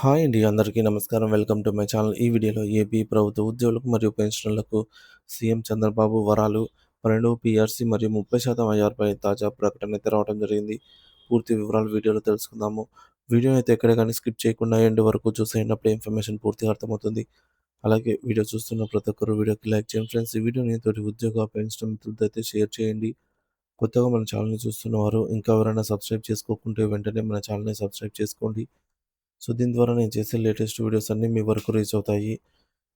Hi అండి. అందరికీ నమస్కారం. Welcome to my channel. ఈ వీడియోలో ఏపీ ప్రభుత్వ ఉద్యోగులకు మరియు పెన్షనర్లకు సీఎం చంద్రబాబు వరాలు 12 పీఆర్సీ మరియు 30% ఐఆర్‌పై తాజా ప్రకటన అయితే రావడం జరిగింది. పూర్తి వివరాలు వీడియోలో తెలుసుకుందాము. వీడియోని అయితే ఎక్కడ గాని స్కిప్ చేయకుండా ఎండ్ వరకు చూసేయండి. అప్పుడే ఇన్ఫర్మేషన్ పూర్తిగా అర్థమవుతుంది. అలాగే వీడియో చూస్తున్న ప్రతి ఒక్కరు వీడియోకి లైక్ చేయండి ఫ్రెండ్స్. ఈ వీడియోని తోటి ఉద్యోగ, పెన్షన్ మిత్రులతో అయితే షేర్ చేయండి. కొత్తగా మన ఛానల్‌ని చూస్తున్నవారు ఇంకా ఎవరైనా సబ్స్క్రైబ్ చేసుకోకుంటే వెంటనే మన ఛానల్‌ని సబ్స్క్రైబ్ చేసుకోండి. సో, దీని ద్వారా నేను చేసే లేటెస్ట్ వీడియోస్ అన్నీ మీ వరకు రీచ్ అవుతాయి.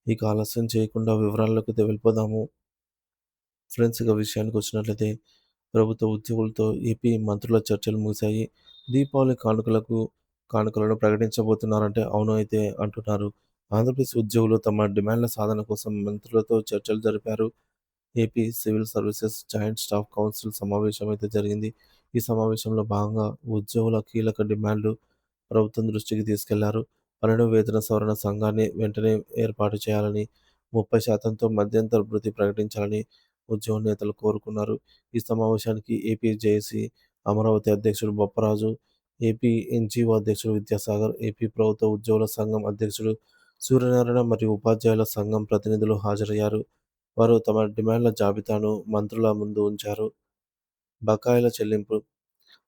ఇక ఆలస్యం చేయకుండా వివరాల్లోకైతే వెళ్ళిపోదాము. ఫ్రెండ్స్, ఇక విషయానికొచ్చినట్లయితే ప్రభుత్వ ఉద్యోగులతో ఏపీ మంత్రుల చర్చలు ముగిశాయి. దీపావళి కానుకలను ప్రకటించబోతున్నారంటే అవును అయితే అంటున్నారు. ఆంధ్రప్రదేశ్ ఉద్యోగులు తమ డిమాండ్ల సాధన కోసం మంత్రులతో చర్చలు జరిపారు. AP civil services joint staff council సమావేశం అయితే జరిగింది. ఈ సమావేశంలో భాగంగా ఉద్యోగుల కీలక డిమాండ్లు ప్రభుత్వం దృష్టికి తీసుకెళ్లారు. 12 వేతన సవరణ సంఘాన్ని వెంటనే ఏర్పాటు చేయాలని, 30%తో మధ్యంతర భృతి ప్రకటించాలని ఉద్యోగ నేతలు కోరుకున్నారు. ఈ సమావేశానికి ఏపీ జేఏసీ అమరావతి అధ్యక్షుడు బొప్పరాజు, ఏపీ ఎన్‌జీఓ అధ్యక్షుడు విద్యాసాగర్, ఏపీ ప్రభుత్వ ఉద్యోగుల సంఘం అధ్యక్షుడు సూర్యనారాయణ మరియు ఉపాధ్యాయుల సంఘం ప్రతినిధులు హాజరయ్యారు. వారు తమ డిమాండ్ల జాబితాను మంత్రుల ముందు ఉంచారు. బకాయిల చెల్లింపు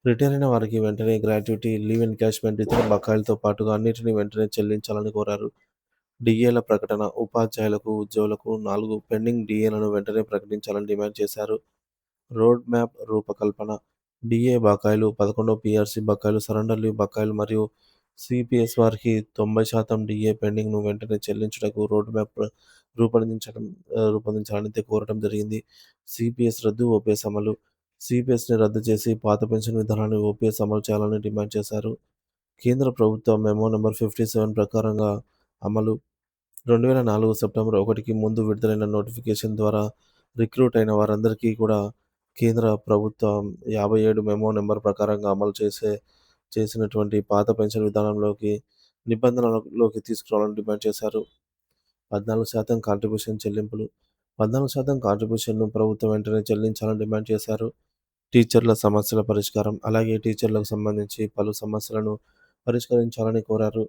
రిటైర్ అయిన వారికి వెంటనే గ్రాట్యుటీ, లీవ్ ఎన్‌క్యాష్‌మెంట్, ఇతర బకాయిలతో పాటుగా అన్నిటిని వెంటనే చెల్లించాలని కోరారు. డీఏల ప్రకటన ఉపాధ్యాయులకు, ఉద్యోగులకు 4 పెండింగ్ డీఏలను వెంటనే ప్రకటించాలని డిమాండ్ చేశారు. రోడ్ మ్యాప్ రూపకల్పన డీఏ బకాయిలు, 11 పీఆర్సీ బకాయిలు, సరెండర్ లీవ్ బకాయిలు మరియు సీపీఎస్ వారికి 90% డీఏ పెండింగ్‌ను వెంటనే చెల్లించుటకు రోడ్ మ్యాప్ రూపొందించాలని కోరడం జరిగింది. సీపీఎస్ రద్దు, ఓపీఎస్ అమలు సీపీఎస్‌ని రద్దు చేసి పాత పెన్షన్ విధానాన్ని ఓపీఎస్ అమలు చేయాలని డిమాండ్ చేశారు. కేంద్ర ప్రభుత్వ మెమో నంబర్ 57 ప్రకారంగా అమలు 2004 సెప్టెంబర్ 1కి ముందు విడుదలైన నోటిఫికేషన్ ద్వారా రిక్రూట్ అయిన వారందరికీ కూడా కేంద్ర ప్రభుత్వం 57 మెమో నంబర్ ప్రకారంగా అమలు చేసినటువంటి పాత పెన్షన్ విధానంలోకి నిబంధనలలోకి తీసుకురావాలని డిమాండ్ చేశారు. 14% కాంట్రిబ్యూషన్ చెల్లింపులు 14% కాంట్రిబ్యూషన్‌ను ప్రభుత్వం వెంటనే చెల్లించాలని డిమాండ్ చేశారు. టీచర్ల సమస్యల పరిష్కారం అలాగే టీచర్లకు సంబంధించి పలు సమస్యలను పరిష్కరించాలని కోరారు.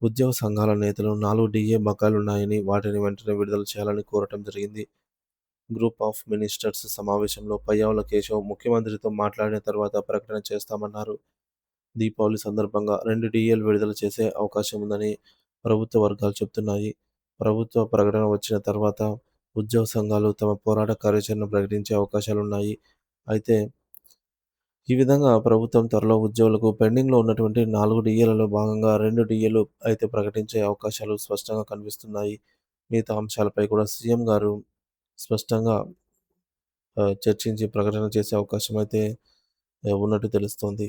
ఉద్యోగ సంఘాల నేతలు 4 డీఏ బకాయిలున్నాయని వాటిని వెంటనే విడుదల చేయాలని కోరటం జరిగింది. గ్రూప్ ఆఫ్ మినిస్టర్స్ సమావేశంలో పయ్యావుల కేశవ్ ముఖ్యమంత్రితో మాట్లాడిన తర్వాత ప్రకటన చేస్తామన్నారు. దీపావళి సందర్భంగా 2 డీఏలు విడుదల చేసే అవకాశం ఉందని ప్రభుత్వ వర్గాలు చెబుతున్నాయి. ప్రభుత్వ ప్రకటన వచ్చిన తర్వాత ఉద్యోగ సంఘాలు తమ పోరాట కార్యాచరణ ప్రకటించే అవకాశాలున్నాయి. అయితే ఈ విధంగా ప్రభుత్వం త్వరలో ఉద్యోగులకు పెండింగ్‌లో ఉన్నటువంటి 4 డీఏలలో భాగంగా 2 డీఏలు అయితే ప్రకటించే అవకాశాలు స్పష్టంగా కనిపిస్తున్నాయి. మిగతా అంశాలపై కూడా సీఎం గారు స్పష్టంగా చర్చించి ప్రకటన చేసే అవకాశం అయితే ఉన్నట్టు తెలుస్తోంది.